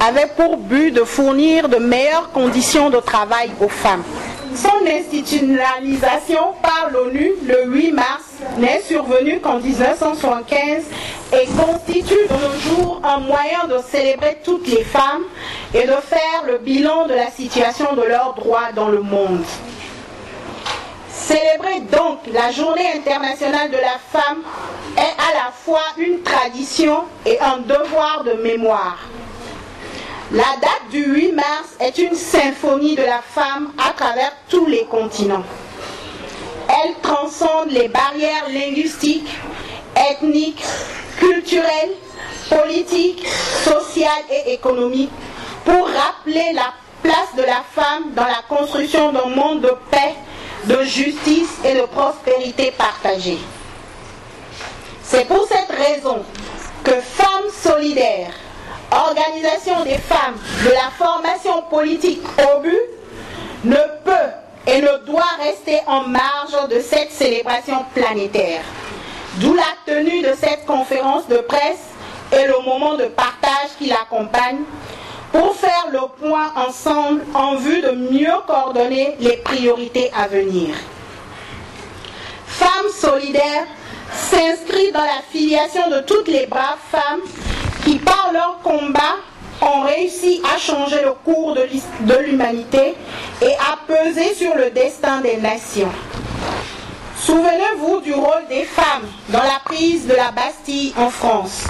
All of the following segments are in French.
avait pour but de fournir de meilleures conditions de travail aux femmes. Son institutionnalisation par l'ONU le 8 mars n'est survenue qu'en 1975 et constitue de nos jours un moyen de célébrer toutes les femmes et de faire le bilan de la situation de leurs droits dans le monde. Célébrer donc la Journée internationale de la femme est à la fois une tradition et un devoir de mémoire. La date du 8 mars est une symphonie de la femme à travers tous les continents. Elle transcende les barrières linguistiques, ethniques, culturelles, politiques, sociales et économiques pour rappeler la place de la femme dans la construction d'un monde de paix, de justice et de prospérité partagée. C'est pour cette raison que Femmes Solidaires, organisation des femmes de la formation politique au but, ne peut et ne doit rester en marge de cette célébration planétaire. D'où la tenue de cette conférence de presse et le moment de partage qui l'accompagne pour faire le point ensemble en vue de mieux coordonner les priorités à venir. Femmes Solidaires s'inscrit dans la filiation de toutes les braves femmes qui, par leur combat, ont réussi à changer le cours de l'humanité et à peser sur le destin des nations. Souvenez-vous du rôle des femmes dans la prise de la Bastille en France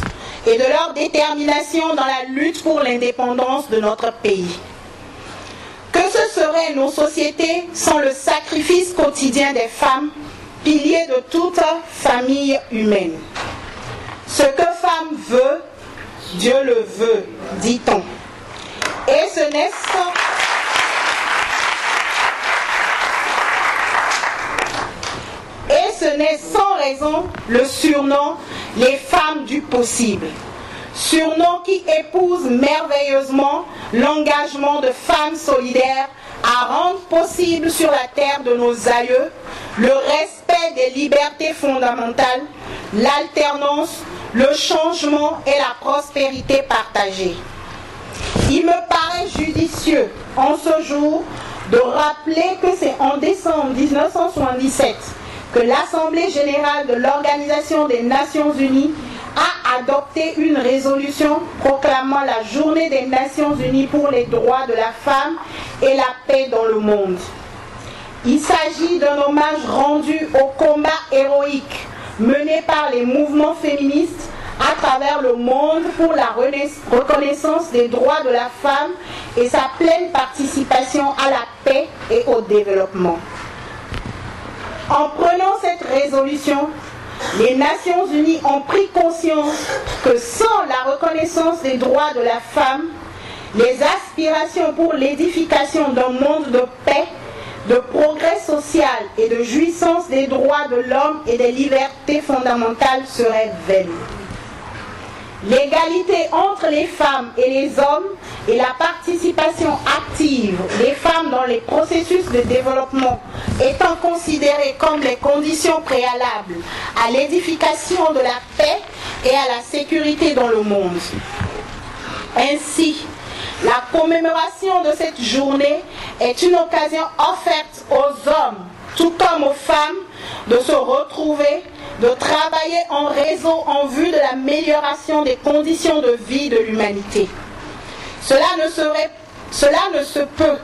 et de leur détermination dans la lutte pour l'indépendance de notre pays. Que ce seraient nos sociétés sans le sacrifice quotidien des femmes, piliers de toute famille humaine? Ce que femme veut, Dieu le veut, dit-on. Et ce n'est sans raison le surnom « les femmes du possible ». Surnom qui épouse merveilleusement l'engagement de Femmes Solidaires à rendre possible sur la terre de nos aïeux le respect des libertés fondamentales, l'alternance, le changement et la prospérité partagée. Il me paraît judicieux en ce jour de rappeler que c'est en décembre 1977 que l'Assemblée générale de l'Organisation des Nations Unies a adopté une résolution proclamant la Journée des Nations Unies pour les droits de la femme et la paix dans le monde. Il s'agit d'un hommage rendu au combat héroïque mené par les mouvements féministes à travers le monde pour la reconnaissance des droits de la femme et sa pleine participation à la paix et au développement. En prenant cette résolution, les Nations Unies ont pris conscience que sans la reconnaissance des droits de la femme, les aspirations pour l'édification d'un monde de paix, de progrès social et de jouissance des droits de l'homme et des libertés fondamentales seraient vaines. L'égalité entre les femmes et les hommes et la participation active des femmes dans les processus de développement étant considérées comme les conditions préalables à l'édification de la paix et à la sécurité dans le monde. Ainsi, la commémoration de cette journée est une occasion offerte aux hommes, tout comme aux femmes, de se retrouver, de travailler en réseau en vue de l'amélioration des conditions de vie de l'humanité. Cela ne se peut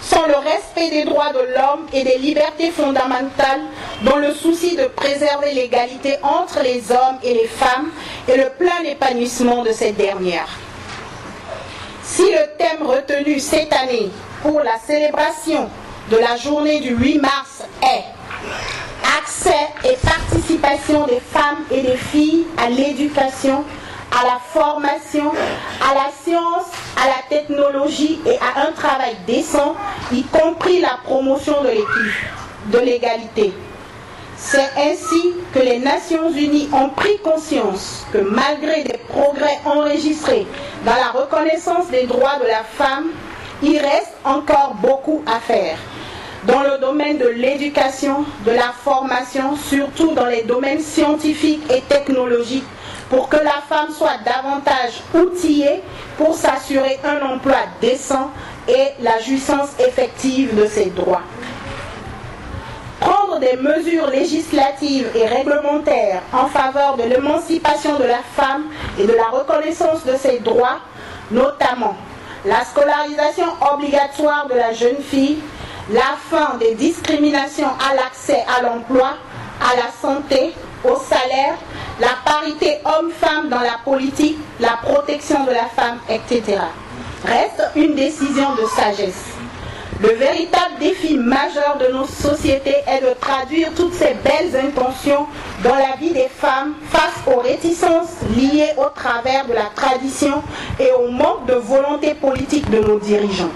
sans le respect des droits de l'homme et des libertés fondamentales, dans le souci de préserver l'égalité entre les hommes et les femmes et le plein épanouissement de ces dernières. Si le thème retenu cette année pour la célébration de la journée du 8 mars est accès et participation des femmes et des filles à l'éducation, à la formation, à la science, à la technologie et à un travail décent, y compris la promotion de l'égalité. C'est ainsi que les Nations Unies ont pris conscience que malgré des progrès enregistrés dans la reconnaissance des droits de la femme, il reste encore beaucoup à faire. Dans le domaine de l'éducation, de la formation, surtout dans les domaines scientifiques et technologiques, pour que la femme soit davantage outillée pour s'assurer un emploi décent et la jouissance effective de ses droits. Prendre des mesures législatives et réglementaires en faveur de l'émancipation de la femme et de la reconnaissance de ses droits, notamment la scolarisation obligatoire de la jeune fille, la fin des discriminations à l'accès à l'emploi, à la santé, au salaire, la parité homme-femme dans la politique, la protection de la femme, etc. Reste une décision de sagesse. Le véritable défi majeur de nos sociétés est de traduire toutes ces belles intentions dans la vie des femmes face aux réticences liées au travers de la tradition et au manque de volonté politique de nos dirigeants.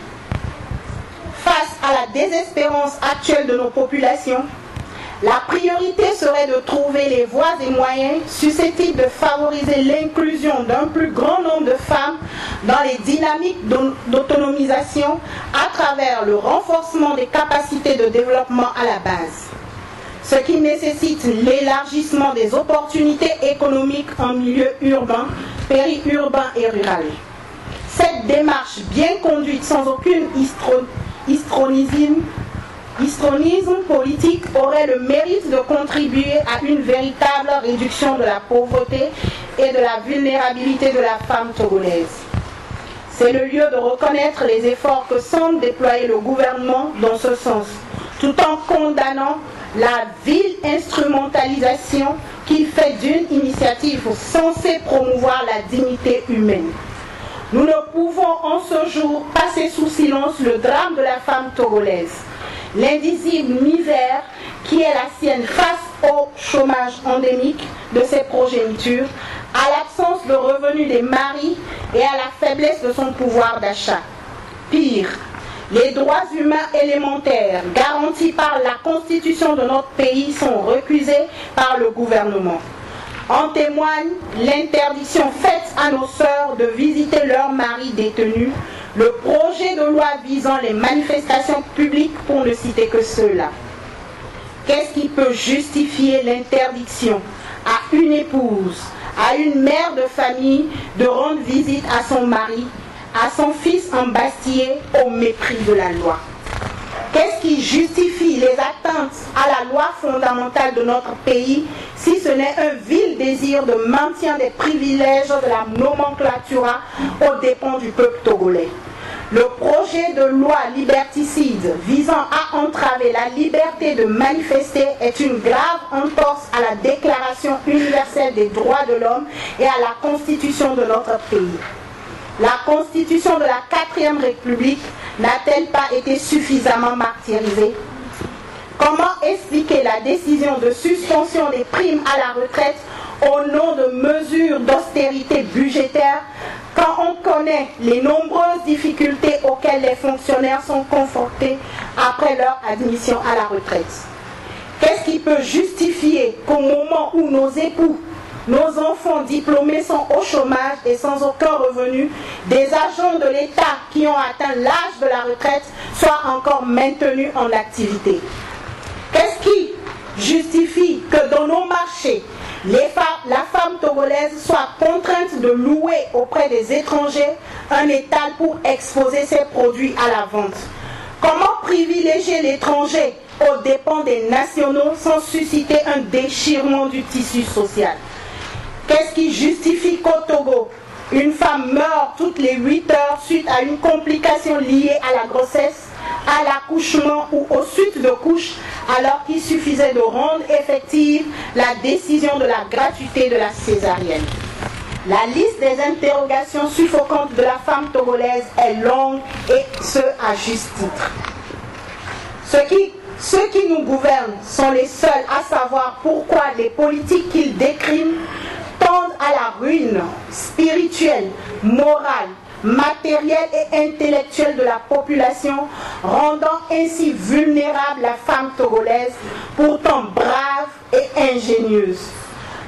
Face à la désespérance actuelle de nos populations, la priorité serait de trouver les voies et moyens susceptibles de favoriser l'inclusion d'un plus grand nombre de femmes dans les dynamiques d'autonomisation à travers le renforcement des capacités de développement à la base, ce qui nécessite l'élargissement des opportunités économiques en milieu urbain, périurbain et rural. Cette démarche bien conduite sans aucune histrionisme politique aurait le mérite de contribuer à une véritable réduction de la pauvreté et de la vulnérabilité de la femme togolaise. C'est le lieu de reconnaître les efforts que semble déployer le gouvernement dans ce sens, tout en condamnant la vile instrumentalisation qu'il fait d'une initiative censée promouvoir la dignité humaine. Nous ne pouvons en ce jour passer sous silence le drame de la femme togolaise, l'indicible misère qui est la sienne face au chômage endémique de ses progénitures, à l'absence de revenus des maris et à la faiblesse de son pouvoir d'achat. Pire, les droits humains élémentaires garantis par la Constitution de notre pays sont recusés par le gouvernement. En témoigne l'interdiction faite à nos sœurs de visiter leurs maris détenus, le projet de loi visant les manifestations publiques pour ne citer que ceux-là. Qu'est-ce qui peut justifier l'interdiction à une épouse, à une mère de famille de rendre visite à son mari, à son fils embastillé au mépris de la loi? Qu'est-ce qui justifie les atteintes à la loi fondamentale de notre pays si ce n'est un vil désir de maintien des privilèges de la nomenclatura aux dépens du peuple togolais? Le projet de loi liberticide visant à entraver la liberté de manifester est une grave entorse à la Déclaration universelle des droits de l'homme et à la Constitution de notre pays. La Constitution de la 4e République n'a-t-elle pas été suffisamment martyrisée? Comment expliquer la décision de suspension des primes à la retraite au nom de mesures d'austérité budgétaire quand on connaît les nombreuses difficultés auxquelles les fonctionnaires sont confrontés après leur admission à la retraite? Qu'est-ce qui peut justifier qu'au moment où nos époux, nos enfants diplômés sont au chômage et sans aucun revenu, des agents de l'État qui ont atteint l'âge de la retraite soient encore maintenus en activité? Qu'est-ce qui justifie que dans nos marchés, la femme togolaise soit contrainte de louer auprès des étrangers un étal pour exposer ses produits à la vente? Comment privilégier l'étranger aux dépens des nationaux sans susciter un déchirement du tissu social? Qu'est-ce qui justifie qu'au Togo, une femme meurt toutes les 8 heures suite à une complication liée à la grossesse, à l'accouchement ou aux suites de couches, alors qu'il suffisait de rendre effective la décision de la gratuité de la césarienne? La liste des interrogations suffocantes de la femme togolaise est longue et ce à juste titre. Ceux qui nous gouvernent sont les seuls à savoir pourquoi les politiques qu'ils décriment tendent à la ruine spirituelle, morale, matérielle et intellectuelle de la population, rendant ainsi vulnérable la femme togolaise, pourtant brave et ingénieuse.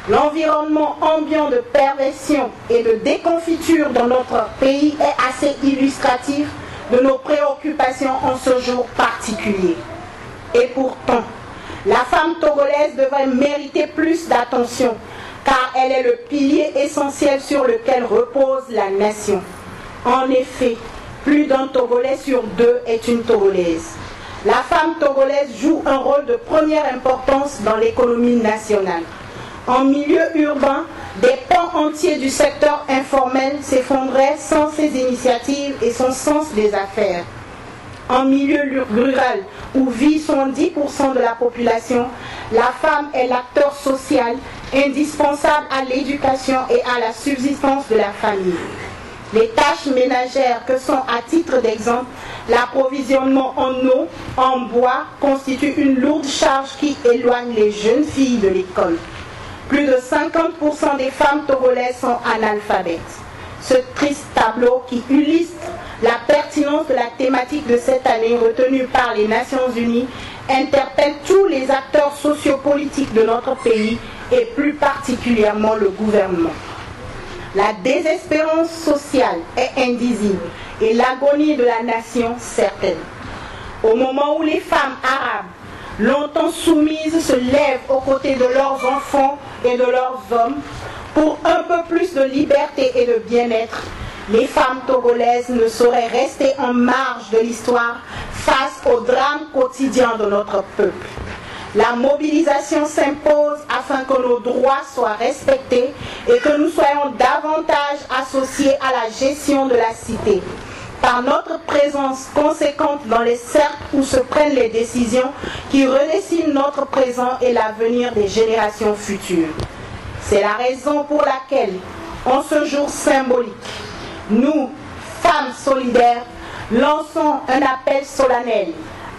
L'environnement ambiant de perversion et de déconfiture dans notre pays est assez illustratif de nos préoccupations en ce jour particulier. Et pourtant, la femme togolaise devrait mériter plus d'attention, car elle est le pilier essentiel sur lequel repose la nation. En effet, plus d'un Togolais sur deux est une Togolaise. La femme togolaise joue un rôle de première importance dans l'économie nationale. En milieu urbain, des pans entiers du secteur informel s'effondraient sans ses initiatives et son sens des affaires. En milieu rural, où vit 70% de la population, la femme est l'acteur social indispensable à l'éducation et à la subsistance de la famille. Les tâches ménagères que sont, à titre d'exemple, l'approvisionnement en eau, en bois, constituent une lourde charge qui éloigne les jeunes filles de l'école. Plus de 50% des femmes togolaises sont analphabètes. Ce triste tableau qui illustre la pertinence de la thématique de cette année retenue par les Nations Unies interpelle tous les acteurs sociopolitiques de notre pays et plus particulièrement le gouvernement. La désespérance sociale est indisible et l'agonie de la nation certaine. Au moment où les femmes arabes, longtemps soumises, se lèvent aux côtés de leurs enfants et de leurs hommes pour un peu plus de liberté et de bien-être, les femmes togolaises ne sauraient rester en marge de l'histoire face aux drames quotidiens de notre peuple. La mobilisation s'impose afin que nos droits soient respectés et que nous soyons davantage associés à la gestion de la cité. Par notre présence conséquente dans les cercles où se prennent les décisions qui redessinent notre présent et l'avenir des générations futures. C'est la raison pour laquelle, en ce jour symbolique, nous, femmes solidaires, lançons un appel solennel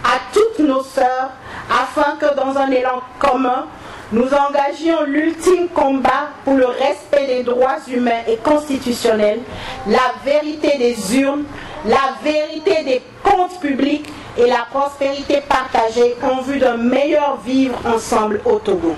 à toutes nos sœurs afin que dans un élan commun, nous engagions l'ultime combat pour le respect des droits humains et constitutionnels, la vérité des urnes, la vérité des comptes publics et la prospérité partagée en vue d'un meilleur vivre ensemble au Togo.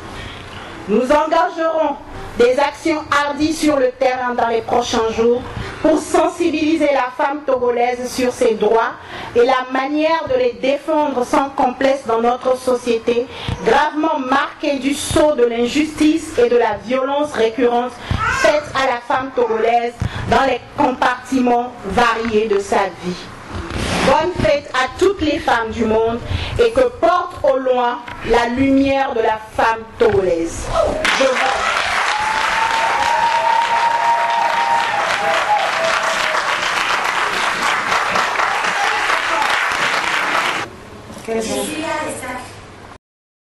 Nous engagerons des actions hardies sur le terrain dans les prochains jours pour sensibiliser la femme togolaise sur ses droits et la manière de les défendre sans complexe dans notre société, gravement marquée du sceau de l'injustice et de la violence récurrente faite à la femme togolaise dans les compartiments variés de sa vie. Bonne fête à toutes les femmes du monde et que porte au loin la lumière de la femme togolaise. Je suis là, les sacs.